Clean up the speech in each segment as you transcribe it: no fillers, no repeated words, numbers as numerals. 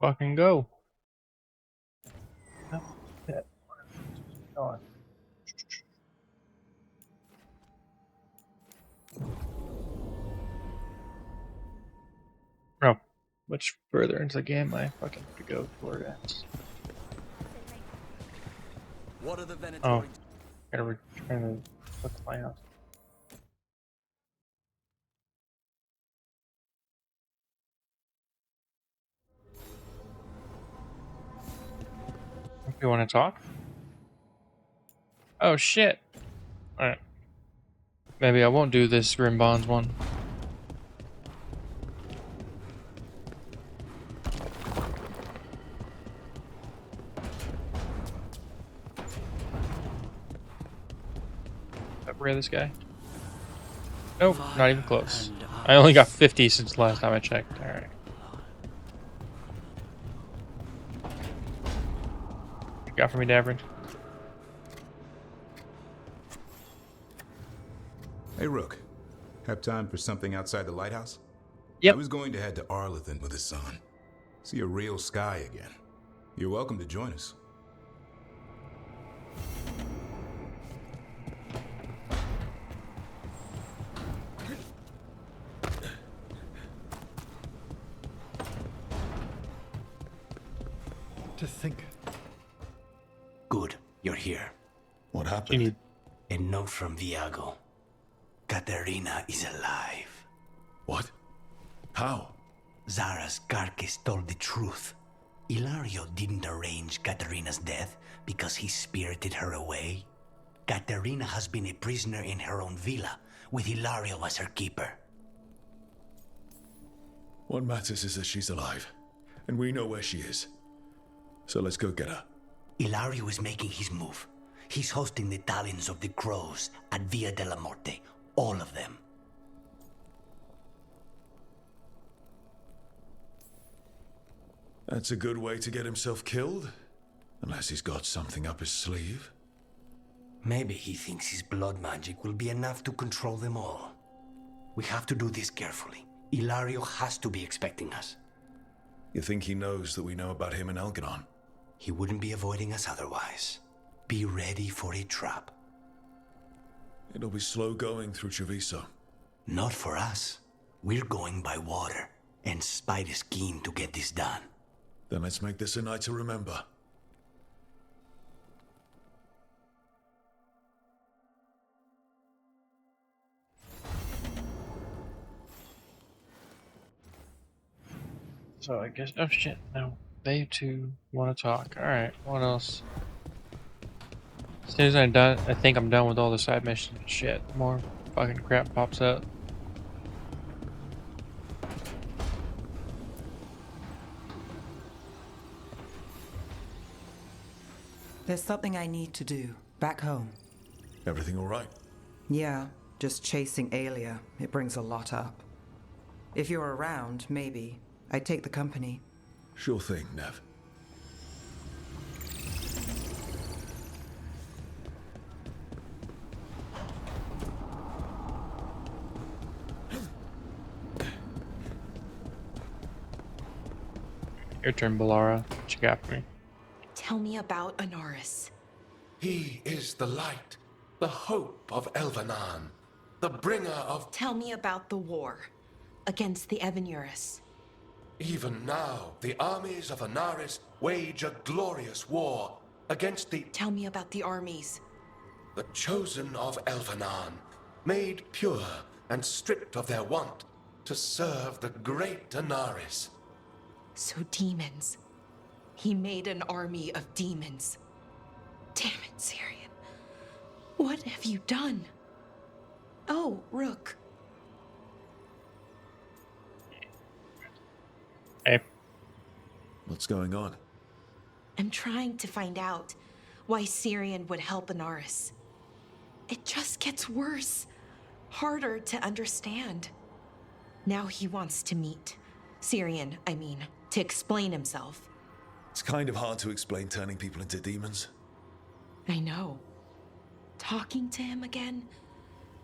Fucking go. Oh, shit. Oh, oh, much further into the game I fucking have to go toward it. What are the Oh, Venatori? gotta return to look at my house. If you want to talk? Oh shit. Alright. Maybe I won't do this Grim Bonds one. Where this guy? Nope, not even close. I only got 50 since the last time I checked. Alright. What you got for me, Davrin? Hey, Rook. Have time for something outside the lighthouse? Yep. I was going to head to Arlington with Assan. See a real sky again. You're welcome to join us. To think. Good, you're here. What You happened? need. A note from Viago. Katerina is alive. What? How? Zara's carcass told the truth. Ilario didn't arrange Katerina's death because he spirited her away. Katerina has been a prisoner in her own villa, with Ilario as her keeper. What matters is that she's alive, and we know where she is. So let's go get her. Ilario is making his move. He's hosting the talons of the Krows at Via della Morte. All of them. That's a good way to get himself killed. Unless he's got something up his sleeve. Maybe he thinks his blood magic will be enough to control them all. We have to do this carefully. Ilario has to be expecting us. You think he knows that we know about him and Elganon? He wouldn't be avoiding us otherwise. Be ready for a trap. It'll be slow going through Treviso. Not for us. We're going by water, and Spide is keen to get this done. Then let's make this a night to remember. So I guess. Oh shit. No. They too want to talk. Alright. What else? As soon as I think I'm done with all the side missions and shit, more fucking crap pops up. There's something I need to do, back home. Everything all right? Yeah, just chasing Aelia. It brings a lot up. If you're around, maybe. I'd take the company. Sure thing, Nev. Your turn, Balara. What you got for me? Tell me about Anaris. He is the light, the hope of Elvanan, the bringer of... Tell me about the war against the Evenuris. Even now, the armies of Anaris wage a glorious war against the... Tell me about the armies. the chosen of Elvanan, made pure and stripped of their want to serve the great Anaris. So demons. He made an army of demons. Damn it, Syrian. What have you done? Oh, Rook. Hey. What's going on? I'm trying to find out why Syrian would help Anaris. It just gets worse. Harder to understand. Now he wants to meet. Syrian, I mean, to explain himself. It's kind of hard to explain turning people into demons. I know. Talking to him again,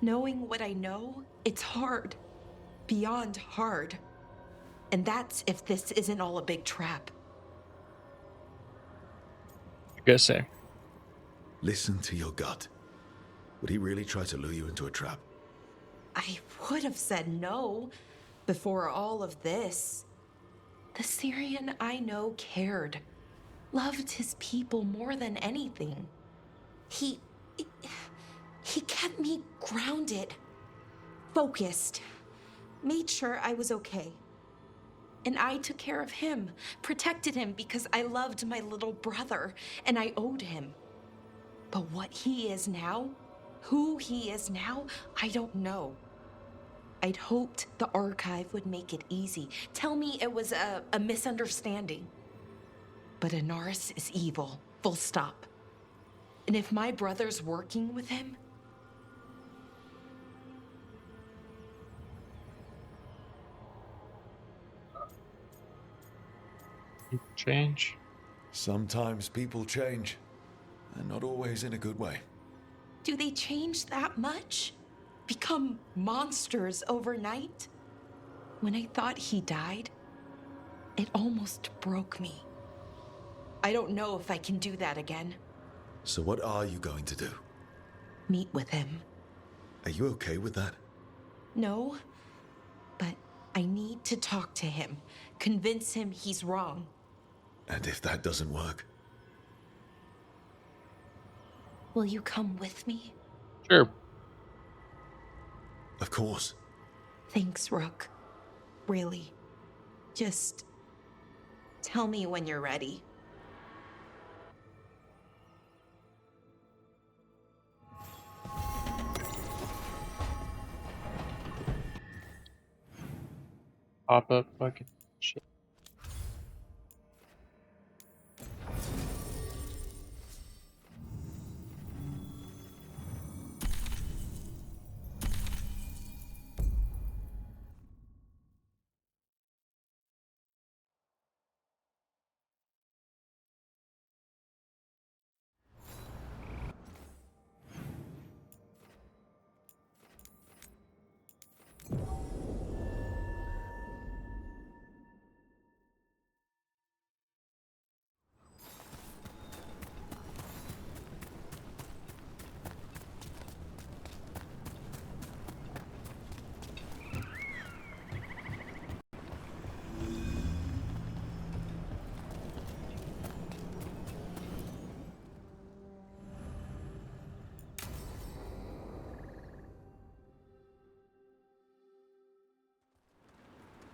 knowing what I know, it's hard. Beyond hard. And that's if this isn't all a big trap. Gotta say. Listen to your gut. Would he really try to lure you into a trap? I would have said no before all of this. The Syrian I know cared, loved his people more than anything. He kept me grounded, focused, made sure I was okay. And I took care of him, protected him because I loved my little brother and I owed him. But what he is now, who he is now, I don't know. I'd hoped the archive would make it easy. Tell me it was a misunderstanding. But Anaris is evil, full stop. And if my brother's working with him, Change. Sometimes people change, and not always in a good way. do they change that much? Become monsters overnight? When I thought he died, it almost broke me. I don't know if I can do that again. So what are you going to do? Meet with him. Are you okay with that? No, but I need to talk to him. Convince him he's wrong. And if that doesn't work? Will you come with me? Sure. Of course. Thanks, Rook. Really. Just tell me when you're ready. Pop up fucking shit.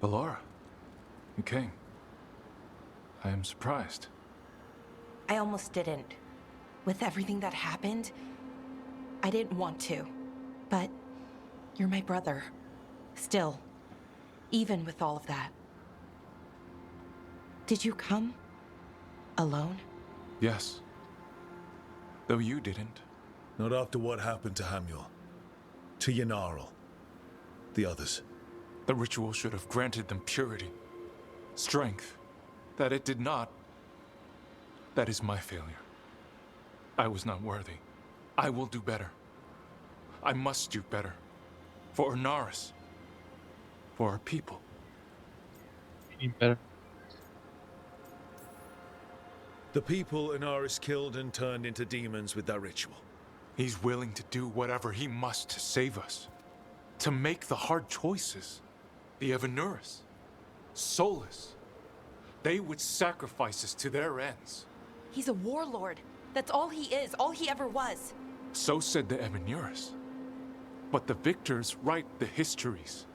Ballora, you came. I am surprised. I almost didn't. With everything that happened, I didn't want to. But you're my brother. Still. Even with all of that. Did you come? Alone? Yes. Though you didn't. Not after what happened to Hamuel. To Yanarl. The others. The ritual should have granted them purity. Strength. That it did not. That is my failure. I was not worthy. I will do better. I must do better. For Anaris. For our people. You need better. The people Anaris killed and turned into demons with that ritual. He's willing to do whatever he must to save us. To make the hard choices. The Evanuris. Soulless. They would sacrifice us to their ends. He's a warlord. That's all he is, all he ever was. So said the Evanuris. But the victors write the histories.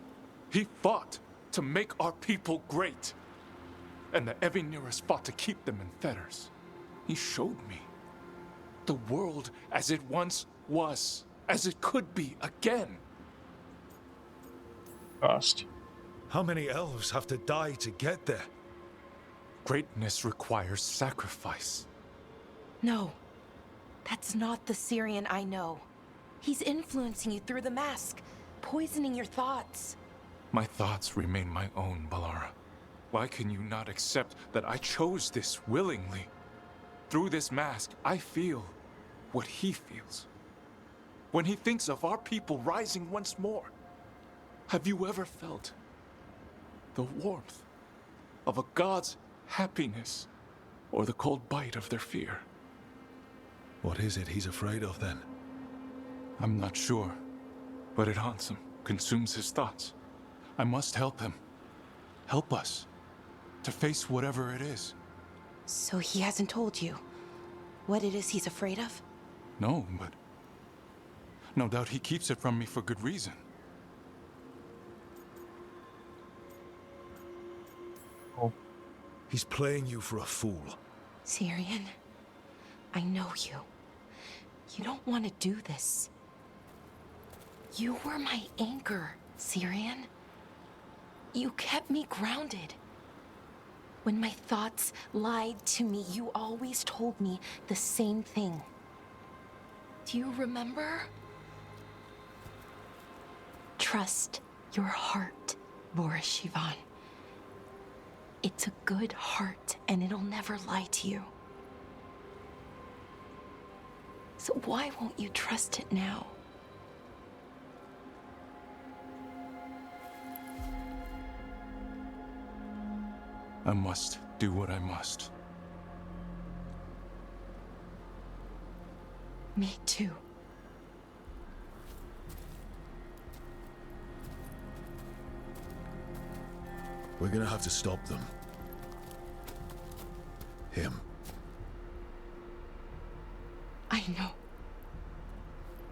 He fought to make our people great. And the Evanuris fought to keep them in fetters. He showed me the world as it once was, as it could be again. Cost. How many elves have to die to get there? Greatness requires sacrifice. No, that's not the Syrian I know. He's influencing you through the mask, poisoning your thoughts. My thoughts remain my own, Ballora. Why can you not accept that I chose this willingly? Through this mask, I feel what he feels. When he thinks of our people rising once more, have you ever felt the warmth of a god's happiness or the cold bite of their fear? What is it he's afraid of then? I'm not sure, but it haunts him, consumes his thoughts. I must help him. Help us to face whatever it is. So he hasn't told you what it is he's afraid of? No, but no doubt he keeps it from me for good reason. He's playing you for a fool. Syrian, I know you. You don't want to do this. You were my anchor, Syrian. You kept me grounded. When my thoughts lied to me, you always told me the same thing. Do you remember? Trust your heart, Boris Shivan. It's a good heart, and it'll never lie to you. So why won't you trust it now? I must do what I must. Me too. We're gonna have to stop them. Him. I know.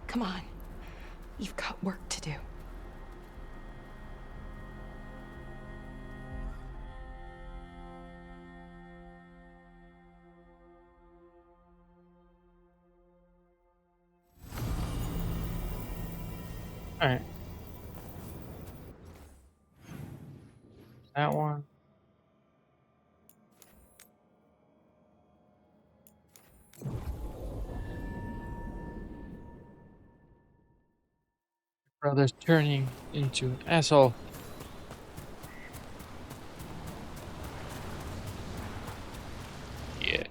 Come on. You've got work to do. Alright. That one. Brother's turning into an asshole. Yeah.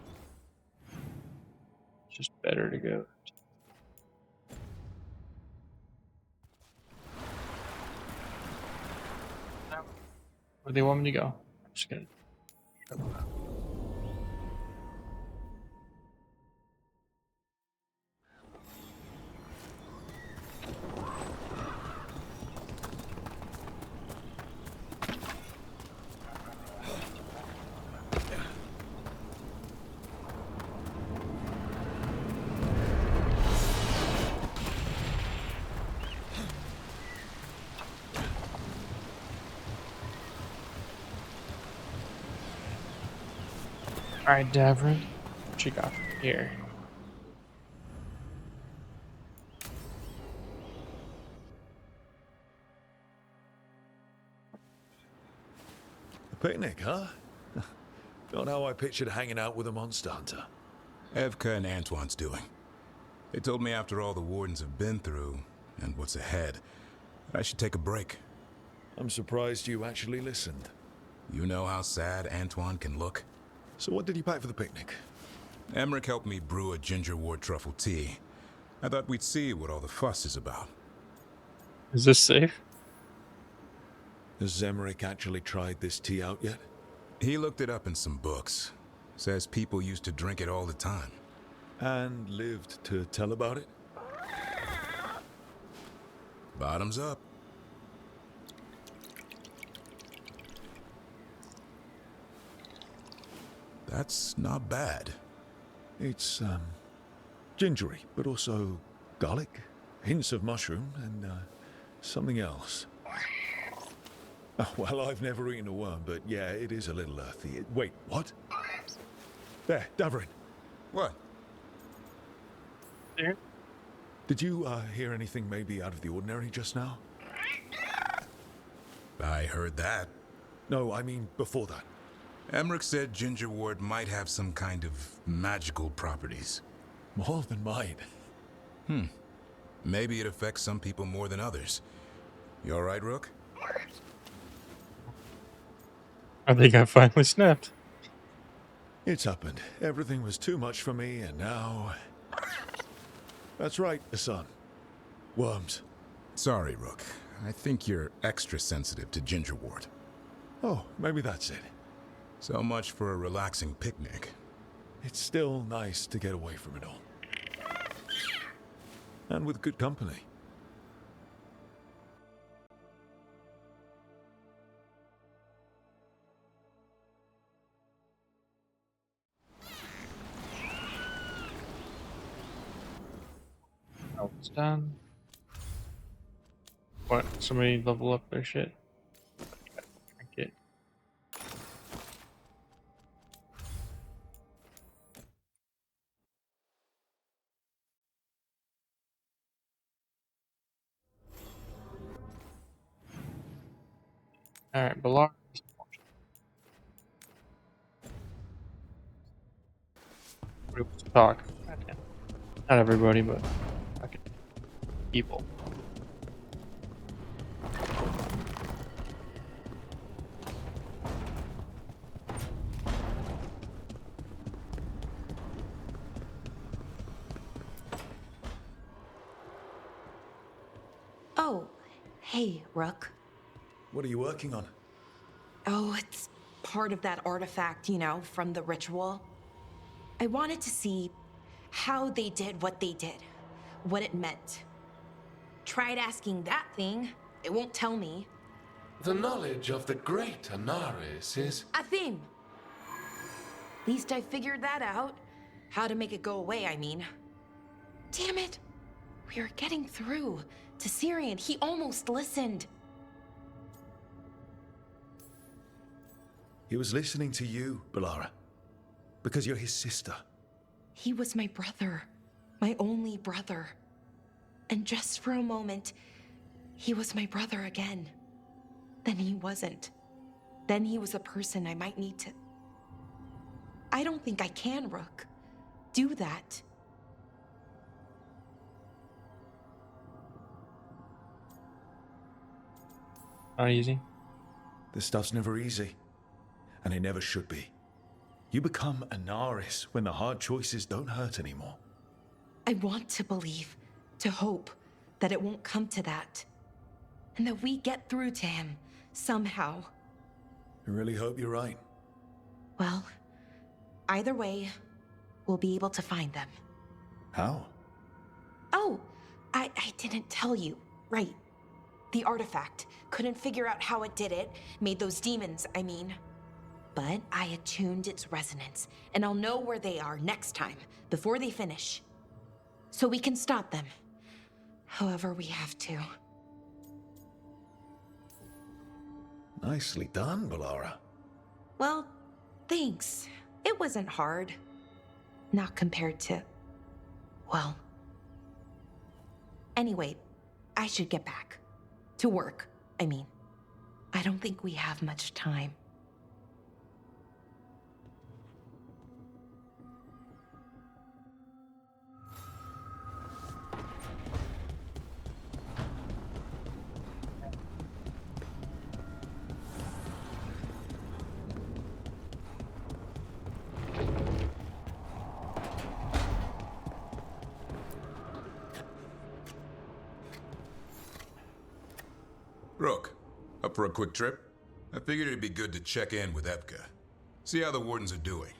It's just better to go. Where do they want me to go? I'm just gonna. Alright, Davrin. What you got here? A picnic, huh? Not how I pictured hanging out with a monster hunter. Evka and Antoine's doing. They told me after all the wardens have been through, and what's ahead, I should take a break. I'm surprised you actually listened. You know how sad Antoine can look? So what did you pack for the picnic? Emmerich helped me brew a ginger wort truffle tea. I thought we'd see what all the fuss is about. Is this safe? Has Zemric actually tried this tea out yet? He looked it up in some books. Says people used to drink it all the time. And lived to tell about it? Bottoms up. That's not bad. It's, gingery, but also garlic, hints of mushroom, and, something else. Oh, well, I've never eaten a worm, but yeah, it is a little earthy. Wait, what? There, Davrin. What? There? Did you, hear anything maybe out of the ordinary just now? I heard that. No, I mean before that. Emmerich said ginger wort might have some kind of magical properties. More than mine. Maybe it affects some people more than others. You alright, Rook? I think I finally snapped. It's happened. Everything was too much for me, and now... That's right, Assan. Worms. Sorry, Rook. I think you're extra sensitive to ginger wort. Oh, maybe that's it. So much for a relaxing picnic. It's still nice to get away from it all. and with good company. Oh, it's done. What? Somebody level up their shit? Drink it. Alright, Balar. Everybody wants to talk. Goddamn. Not everybody, but fucking people. Oh, hey, Rook. What are you working on? Oh, it's part of that artifact, you know, from the ritual. I wanted to see how they did what they did, what it meant. Tried asking that thing, it won't tell me. The knowledge of the great Anaris is... A theme. At least I figured that out. How to make it go away, I mean. Damn it. We are getting through to Syrian. He almost listened. He was listening to you, Balara. Because you're his sister. He was my brother. My only brother. And just for a moment, he was my brother again. Then he wasn't. Then he was a person I might need to... I don't think I can, Rook. Do that. Not easy. This stuff's never easy. And it never should be. You become Anaris when the hard choices don't hurt anymore. I want to believe, to hope, that it won't come to that. And that we get through to him, somehow. I really hope you're right. Well, either way, we'll be able to find them. How? Oh, I didn't tell you. Right. The artifact. Couldn't figure out how it did it. Made those demons, I mean. But I attuned its resonance, and I'll know where they are next time, before they finish. So we can stop them. However we have to. Nicely done, Balara. Well, thanks. It wasn't hard. Not compared to... well... Anyway, I should get back. To work, I mean. I don't think we have much time. Rook, up for a quick trip? I figured it'd be good to check in with Evka. See how the wardens are doing.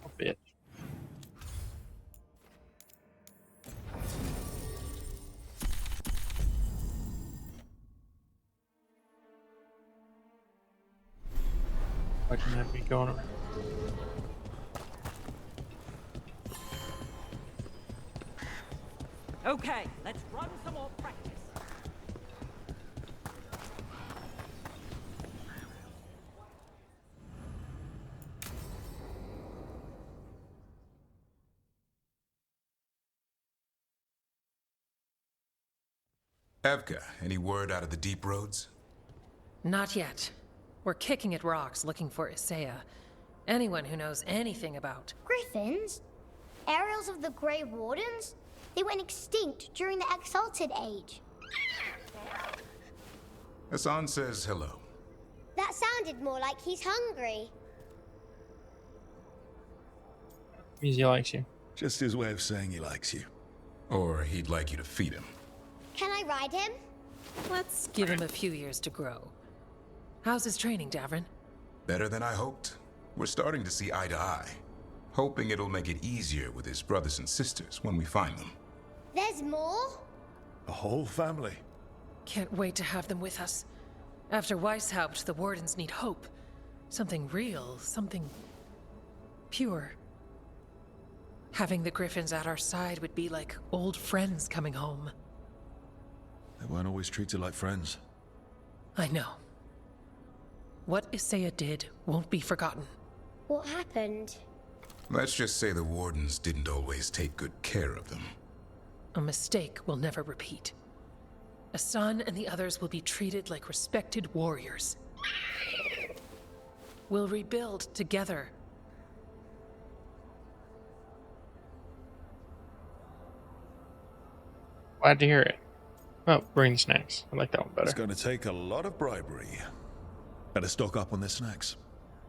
Oh, bitch. Why can that be going around? Okay, let's run some more practice. Evka, any word out of the deep roads? Not yet. We're kicking at rocks looking for Isaiah. Anyone who knows anything about... Griffins? Aerials of the Grey Wardens? They went extinct during the Exalted Age. Assan says hello. That sounded more like he's hungry. Means he likes you. Just his way of saying he likes you. Or he'd like you to feed him. Can I ride him? Let's give him a few years to grow. How's his training, Davrin? Better than I hoped. We're starting to see eye to eye. hoping it'll make it easier with his brothers and sisters when we find them. There's more? A whole family. Can't wait to have them with us. After Weishaupt, the Wardens need hope. Something real, something pure. Having the Griffins at our side would be like old friends coming home. They weren't always treated like friends. I know. What Isaiah did won't be forgotten. What happened? Let's just say the Wardens didn't always take good care of them. A mistake will never repeat. Assan and the others will be treated like respected warriors. We'll rebuild together. Glad to hear it. Oh, bring the snacks. I like that one better. It's going to take a lot of bribery. Better stock up on their snacks.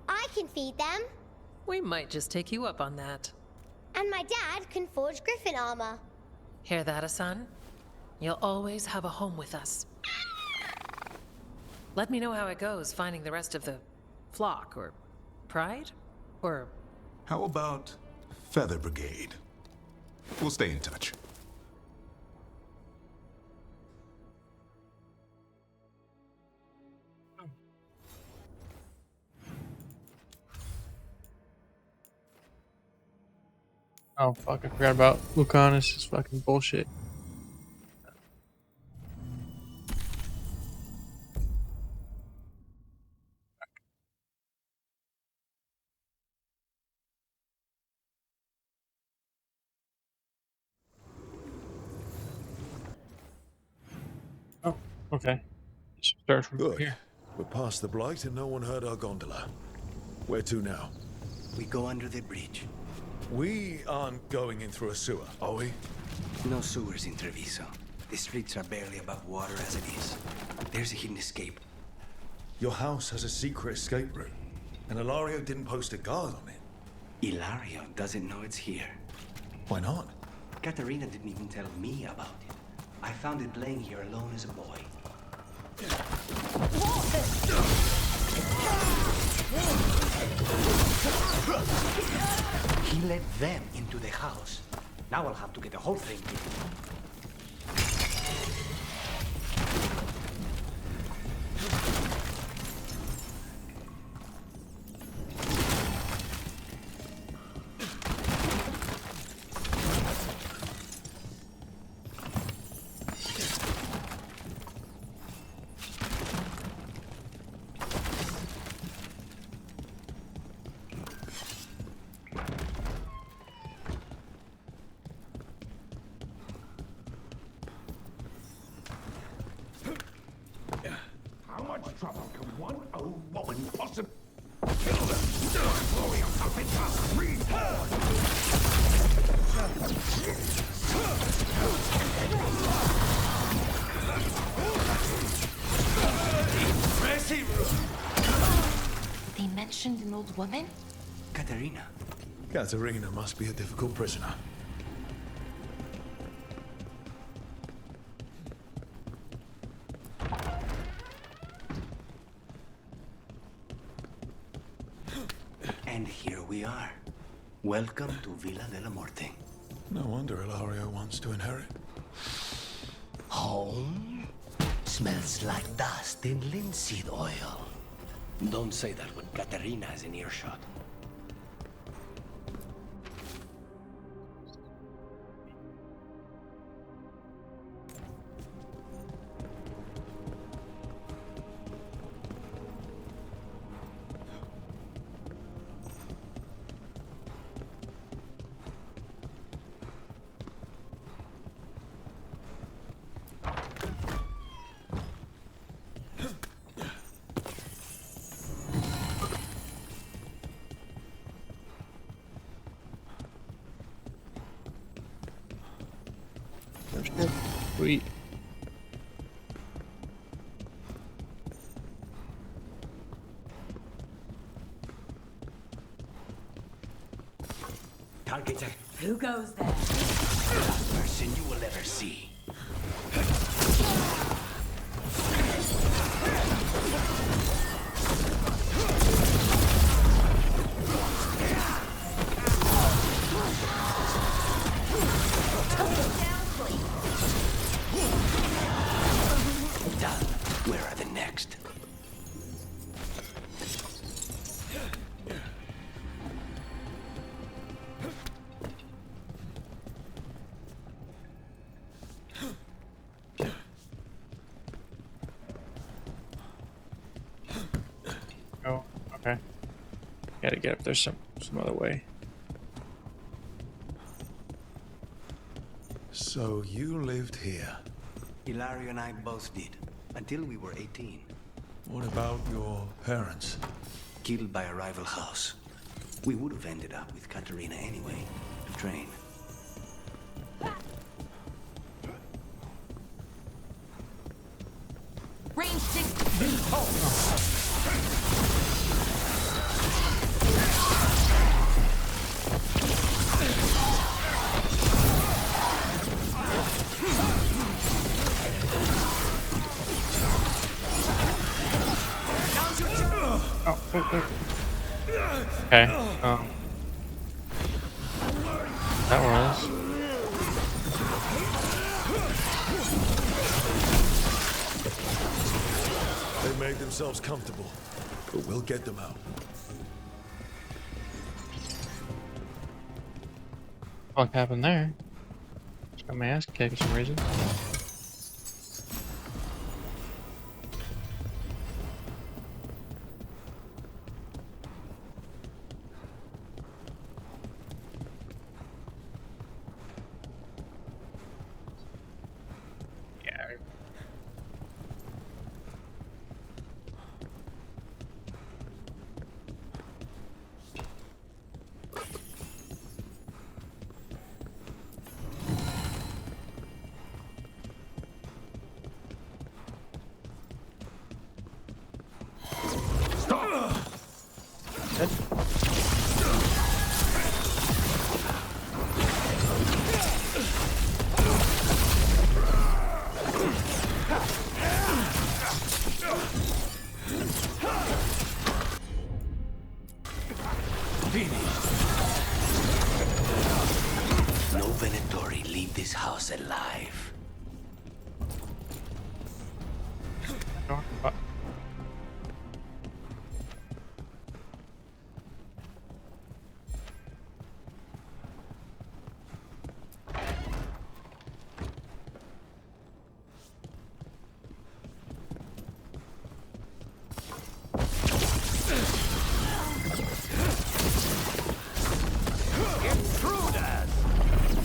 I can feed them. We might just take you up on that. And my dad can forge griffin armor. Hear that, Assan? You'll always have a home with us. Let me know how it goes finding the rest of the flock, or pride, or... How about Feather Brigade? We'll stay in touch. Oh fuck, I forgot about Lucanus' fucking bullshit. Oh, okay. Start from Good. here. We're past the Blight and no one heard our gondola. Where to now? We go under the bridge. We aren't going in through a sewer, are we? No sewers in Treviso. The streets are barely above water as it is. There's a hidden escape. Your house has a secret escape route, and Ilario didn't post a guard on it. Ilario doesn't know it's here. Why not? Katerina didn't even tell me about it. I found it laying here alone as a boy. He let them into the house. Now I'll have to get the whole thing here. They mentioned an old woman? Katerina. Katerina must be a difficult prisoner. And here we are. Welcome to Villa de la Muerte. No wonder Ilario wants to inherit. Home? Smells like dust and linseed oil. Don't say that when Katerina is in earshot. Sweet. Target check. Who goes there? Last person you will ever see. Where are the next? Oh, okay. Gotta get up there some other way. So you lived here. Hilario and I both did, until we were 18. What about your parents? Killed by a rival house. We would have ended up with Katerina anyway, to train. Range 6. Okay. Oh. That was. They made themselves comfortable, but we'll get them out. What happened there? Just got my ass kicked for some reason. Yeah. No Venatori leave this house alive.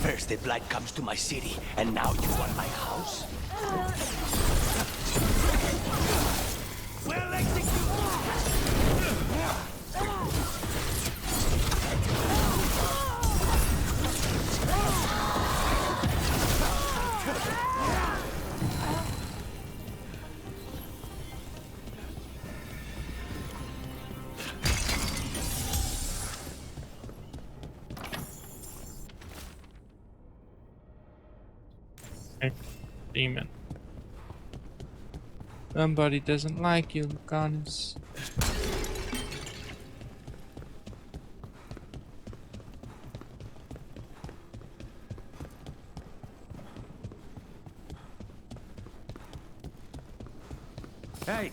First the blight comes to my city, and now you want my house? Well Demon. Somebody doesn't like you, Lucanus. Hey!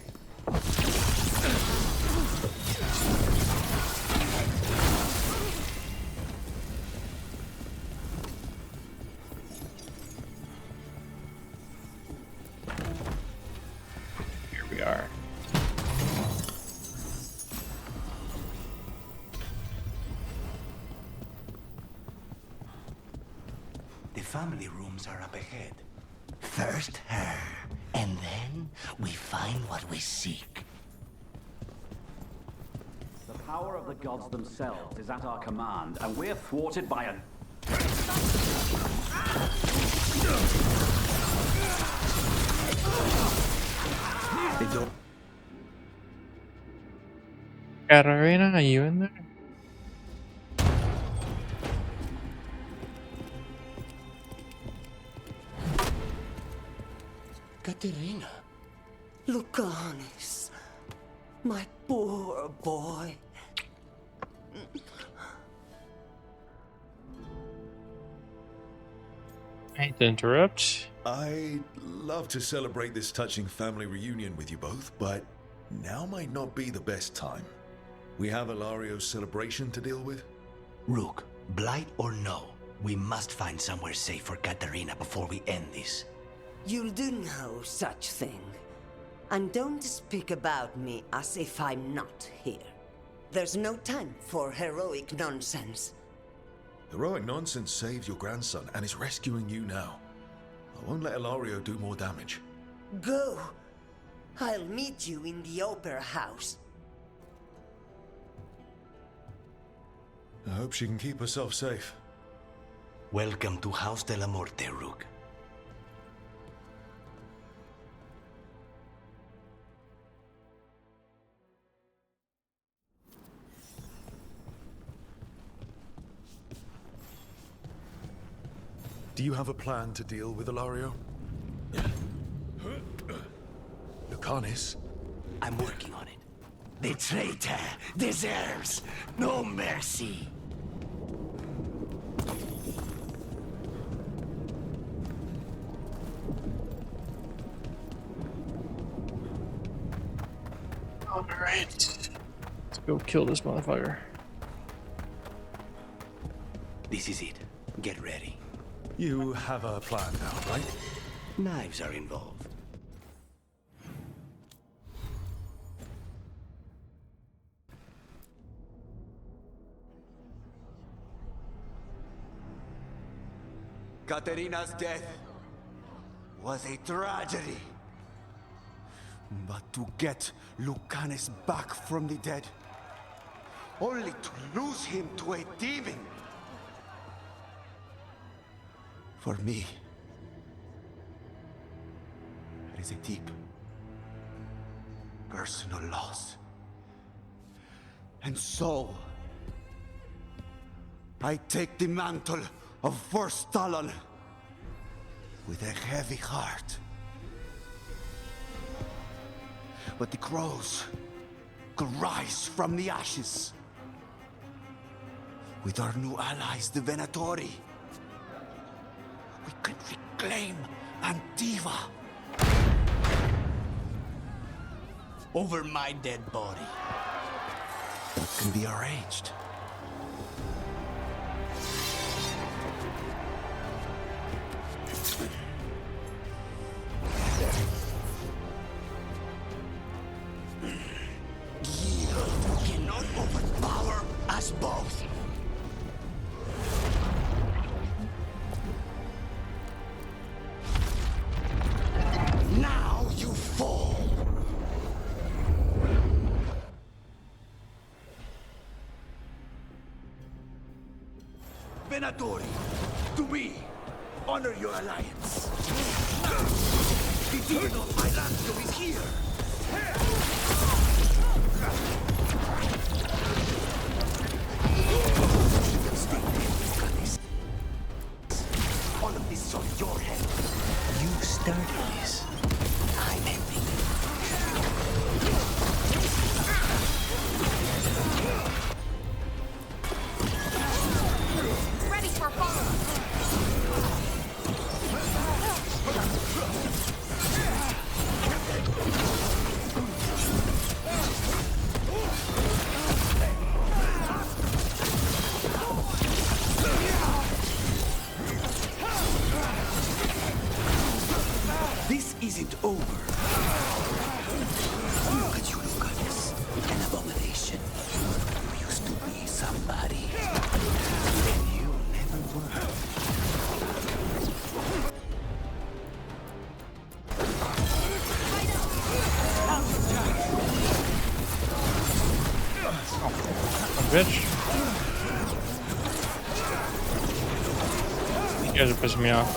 Here we are. The family rooms are up ahead. First her, and then we find what we seek. The power of the gods themselves is at our command, and we're thwarted by an... They don't... Katarina, are you in there? Katerina. Lucanus, my poor boy. hate to interrupt. I'd love to celebrate this touching family reunion with you both, but now might not be the best time. We have Ilario's celebration to deal with. Rook, blight or no, we must find somewhere safe for Katarina before we end this. You'll do no such thing. And don't speak about me as if I'm not here. There's no time for heroic nonsense. Heroic nonsense saved your grandson and is rescuing you now. I won't let Ilario do more damage. Go! I'll meet you in the Opera House. I hope she can keep herself safe. Welcome to House de la Morte, Rook. Do you have a plan to deal with Ilario? Lucanis? I'm working on it. The traitor deserves no mercy. Alright. Let's go kill this motherfucker. This is it. Get ready. You have a plan now, right? Knives are involved. Katerina's death was a tragedy. But to get Lucanis back from the dead, only to lose him to a demon. For me, it is a deep, personal loss. And so, I take the mantle of First Talon with a heavy heart. But the crows could rise from the ashes. With our new allies, the Venatori, we can reclaim Antiva. Over my dead body. That can be arranged. You cannot overpower us both. Now you fall. Venatori, to me, honor your alliance. The demon of Ilancio is here. Stay there, Lucanis. All of this is on your head. You started this. I'm ending it. Ready for follow. This isn't over. Look at you, Lucanis. An abomination. You used to be somebody. And you never were. Bitch. You guys are pissing me off.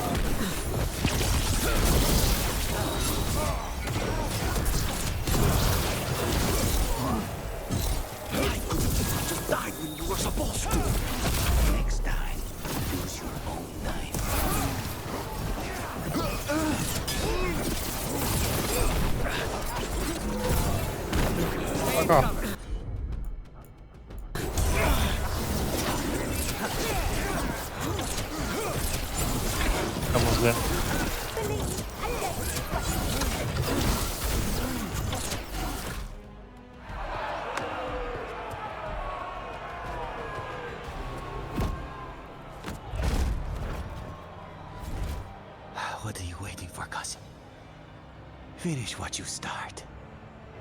Died when you were supposed to. Next time, use your own knife. Fuck off. Come on. Finish what you start.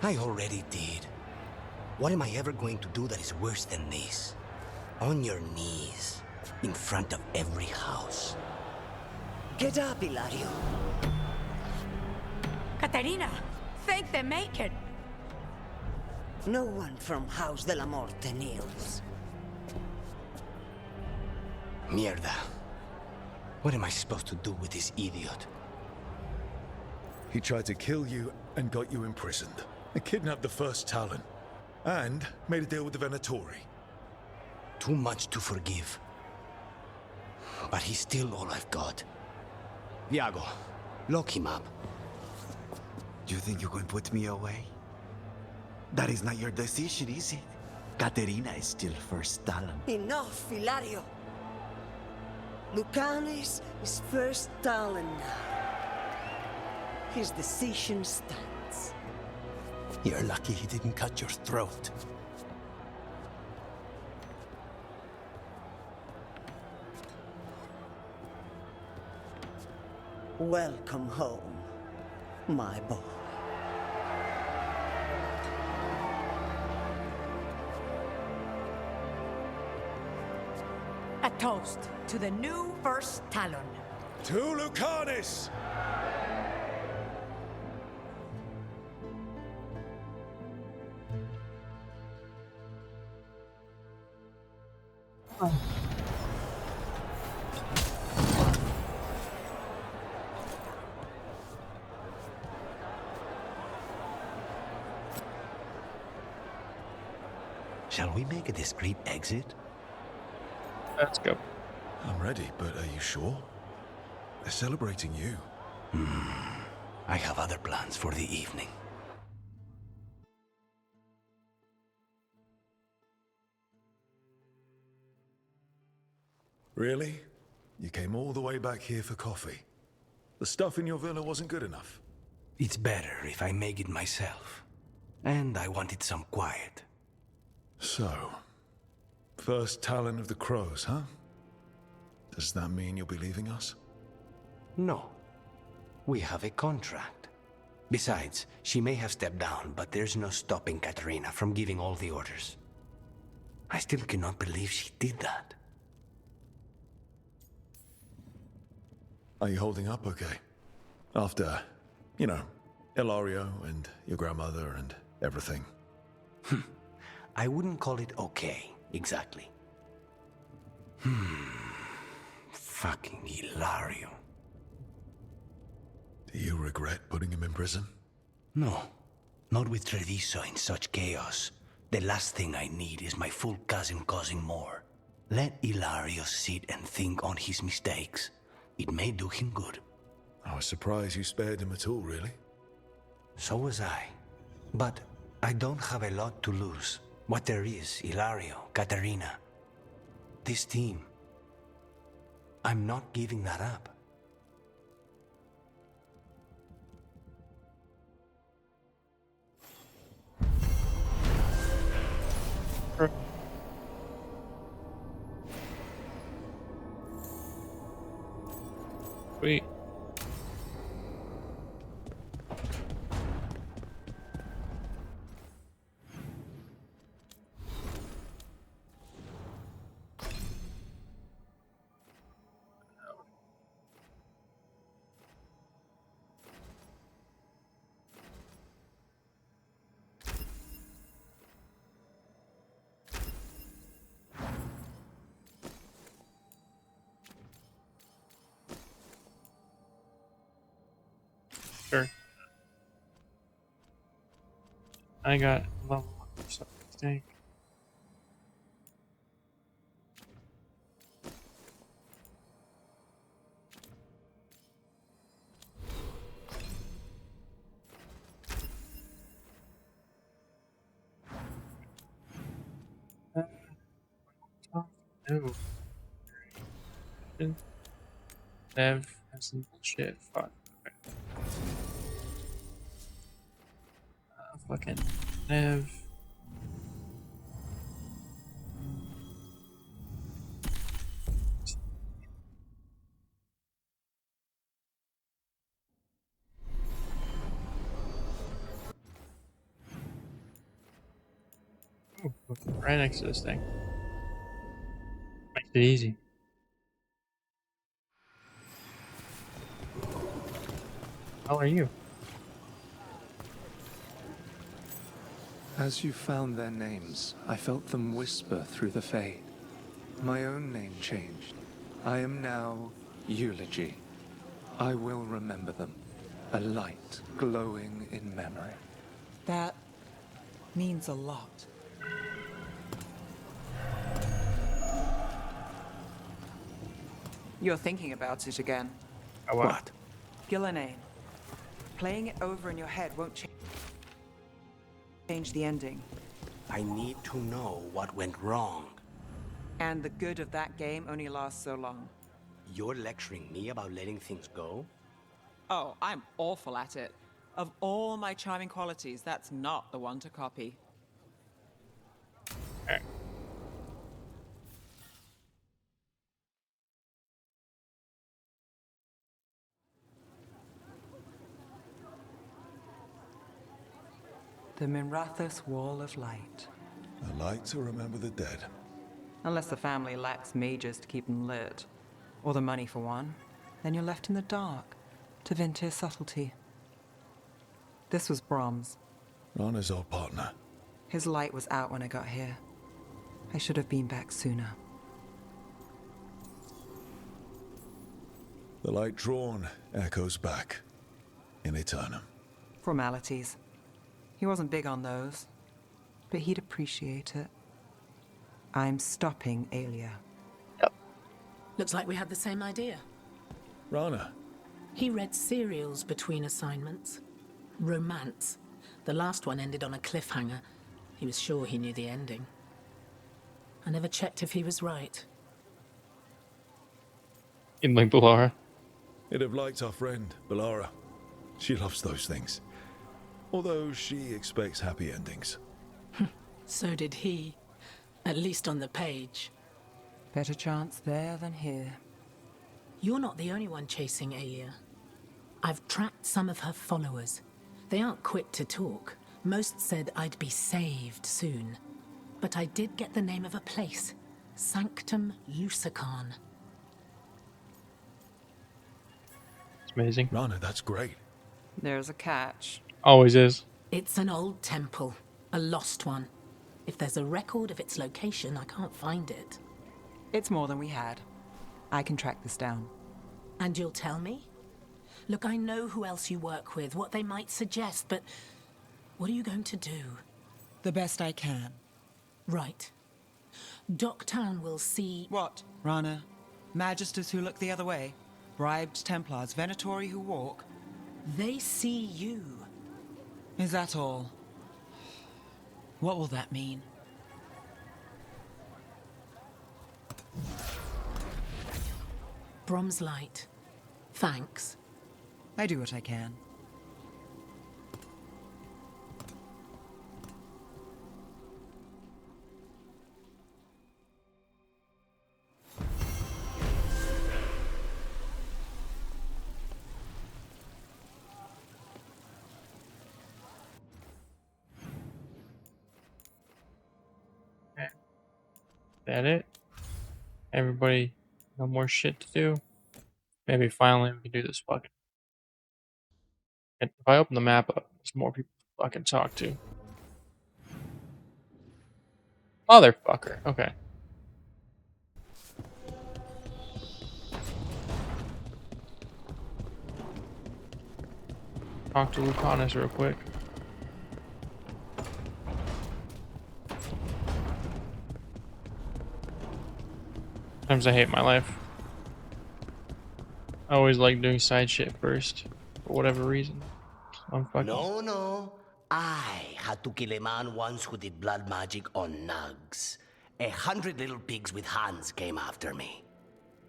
I already did. What am I ever going to do that is worse than this? On your knees, in front of every house. Get up, Ilario. Caterina, thank the Maker. No one from House de la Morte kneels. Mierda. What am I supposed to do with this idiot? He tried to kill you and got you imprisoned. He kidnapped the first Talon. And made a deal with the Venatori. Too much to forgive. But he's still all I've got. Viago, lock him up. You think you can put me away? That is not your decision, is it? Caterina is still first Talon. Enough, Ilario. Lucanes is first Talon now. His decision stands. You're lucky he didn't cut your throat. Welcome home, my boy. A toast to the new first Talon. To Lucanis! Shall we make a discreet exit? Let's go. I'm ready, but are you sure? They're celebrating you. I have other plans for the evening. Really? You came all the way back here for coffee? The stuff in your villa wasn't good enough? It's better if I make it myself. And I wanted some quiet. So, first Talon of the Crows, huh? Does that mean you'll be leaving us? No. We have a contract. Besides, she may have stepped down, but there's no stopping Caterina from giving all the orders. I still cannot believe she did that. Are you holding up okay? After, you know, Ilario and your grandmother and everything. I wouldn't call it okay, exactly. Fucking Ilario. Do you regret putting him in prison? No, not with Treviso in such chaos. The last thing I need is my full cousin causing more. Let Ilario sit and think on his mistakes. It may do him good. I was surprised you spared him at all, really. So was I. But I don't have a lot to lose. What there is, Ilario, Caterina. This team. I'm not giving that up. Sweet. Sure. I got level 1 so I think. No. Nev has some bullshit. Fuck. Fucking Nev. Ooh, right next to this thing. Makes it easy. How are you? As you found their names, I felt them whisper through the fade. My own name changed. I am now Eulogy. I will remember them. A light glowing in memory. That means a lot. You're thinking about it again. What? Gillenane. Playing it over in your head won't change the ending. I need to know what went wrong. And the good of that game only lasts so long. You're lecturing me about letting things go? Oh, I'm awful at it. Of all my charming qualities, that's not the one to copy. The Minrathous Wall of Light. A light to remember the dead. Unless the family lacks mages to keep them lit. Or the money for one. Then you're left in the dark to vent his subtlety. This was Brahms. Rana's old partner. His light was out when I got here. I should have been back sooner. The light drawn echoes back in Eternum. Formalities. He wasn't big on those, but he'd appreciate it. I'm stopping Aelia. Looks like we had the same idea. Rana. He read serials between assignments. Romance. The last one ended on a cliffhanger. He was sure he knew the ending. I never checked if he was right. In like Balara. It'd have liked our friend, Balara. She loves those things. Although she expects happy endings. So did he. At least on the page. Better chance there than here. You're not the only one chasing Aelia. I've tracked some of her followers. They aren't quick to talk. Most said I'd be saved soon. But I did get the name of a place. Sanctum Lucican. It's amazing. Rana, that's great. There's a catch. Always is. It's an old temple. A lost one. If there's a record of its location, I can't find it. It's more than we had. I can track this down. And you'll tell me? Look, I know who else you work with, what they might suggest, but what are you going to do? The best I can. Right. Docktown will see... What, Rana? Magisters who look the other way? Bribed Templars, Venatori who walk? They see you. Is that all? What will that mean? Brom's light. Thanks. I do what I can. That it? Everybody, no more shit to do? Maybe finally we can do this fucking... If I open the map up, there's more people to fucking talk to. Motherfucker. Okay. Talk to Lucanus real quick. Sometimes I hate my life. I always like doing side shit first, for whatever reason. I'm fucking... No. I had to kill a man once who did blood magic on nugs. 100 little pigs with hands came after me.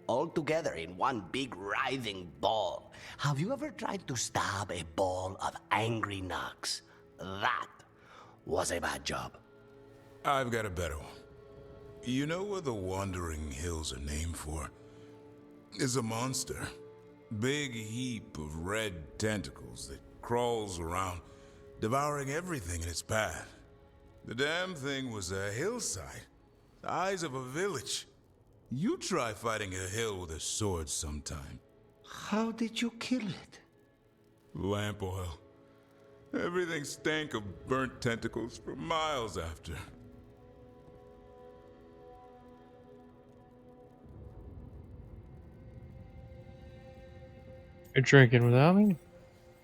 All together in one big writhing ball. Have you ever tried to stab a ball of angry nugs? That was a bad job. I've got a better one. You know what the Wandering Hills are named for? It's a monster. Big heap of red tentacles that crawls around, devouring everything in its path. The damn thing was a hillside, the size of a village. You try fighting a hill with a sword sometime. How did you kill it? Lamp oil. Everything stank of burnt tentacles for miles after. You're drinking without me?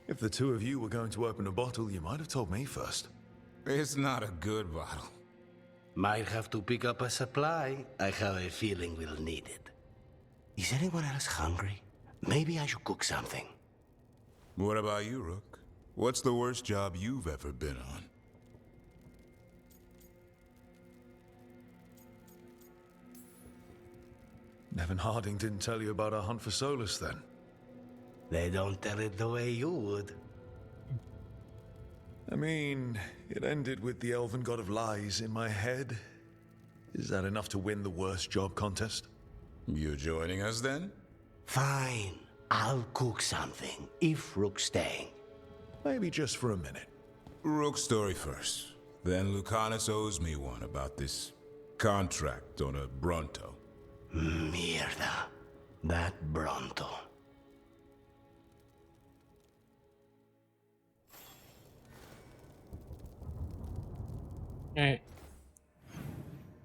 If the two of you were going to open a bottle, you might have told me first. It's not a good bottle. Might have to pick up a supply. I have a feeling we'll need it. Is anyone else hungry? Maybe I should cook something. What about you, Rook? What's the worst job you've ever been on? Nevin Harding didn't tell you about our hunt for Solus, then? They don't tell it the way you would. I mean, it ended with the elven god of lies in my head. Is that enough to win the worst job contest? You joining us, then? Fine. I'll cook something, if Rook's staying. Maybe just for a minute. Rook's story first. Then Lucanus owes me one about this contract on a Bronto. Mierda. That Bronto. Okay.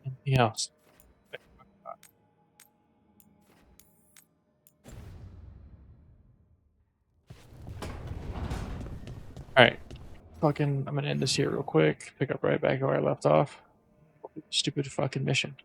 Anything else? Alright. I'm gonna end this here real quick. Pick up right back where I left off. Stupid fucking mission.